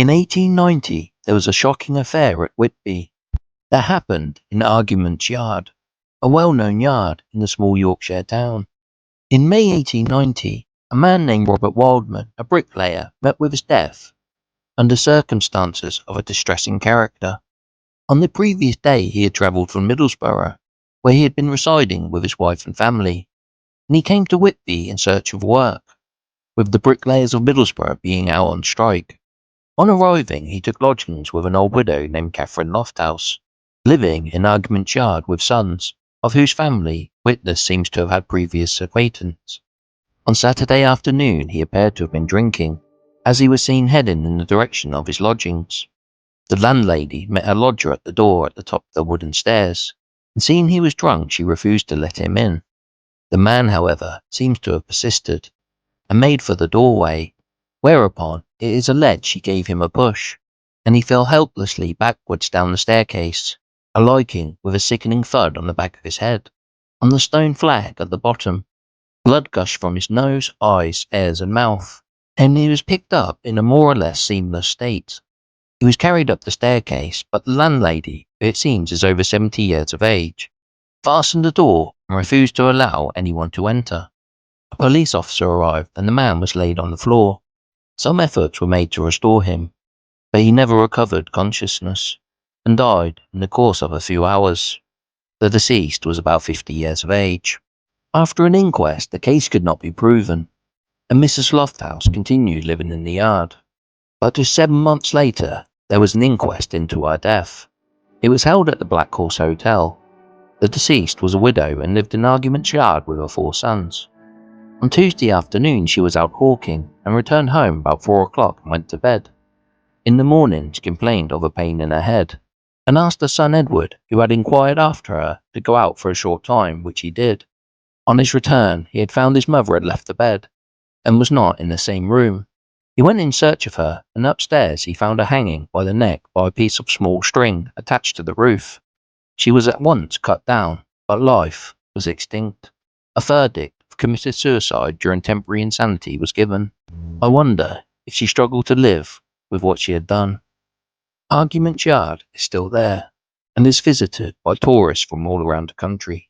In 1890, there was a shocking affair at Whitby that happened in Argument's Yard, a well-known yard in the small Yorkshire town. In May 1890, a man named Robert Wildman, a bricklayer, met with his death under circumstances of a distressing character. On the previous day, he had travelled from Middlesbrough, where he had been residing with his wife and family, and he came to Whitby in search of work, with the bricklayers of Middlesbrough being out on strike. On arriving, he took lodgings with an old widow named Catherine Lofthouse, living in Argument's Yard with sons, of whose family witness seems to have had previous acquaintance. On Saturday afternoon he appeared to have been drinking, as he was seen heading in the direction of his lodgings. The landlady met her lodger at the door at the top of the wooden stairs, and seeing he was drunk she refused to let him in. The man, however, seems to have persisted, and made for the doorway, whereupon it is alleged she gave him a push, and he fell helplessly backwards down the staircase, alighting with a sickening thud on the back of his head. On the stone flag at the bottom, blood gushed from his nose, eyes, ears and mouth, and he was picked up in a more or less seamless state. He was carried up the staircase, but the landlady, who it seems is over 70 years of age, fastened the door and refused to allow anyone to enter. A police officer arrived and the man was laid on the floor. Some efforts were made to restore him, but he never recovered consciousness and died in the course of a few hours. The deceased was about 50 years of age. After an inquest, the case could not be proven, and Mrs. Lofthouse continued living in the yard. But just 7 months later, there was an inquest into her death. It was held at the Black Horse Hotel. The deceased was a widow and lived in Argument's Yard with her 4 sons. On Tuesday afternoon she was out hawking and returned home about 4 o'clock and went to bed. In the morning she complained of a pain in her head, and asked her son Edward, who had inquired after her, to go out for a short time, which he did. On his return he had found his mother had left the bed, and was not in the same room. He went in search of her, and upstairs he found her hanging by the neck by a piece of small string attached to the roof. She was at once cut down, but life was extinct. A verdict of committed suicide during temporary insanity was given. I wonder if she struggled to live with what she had done. Argument's Yard is still there, and is visited by tourists from all around the country.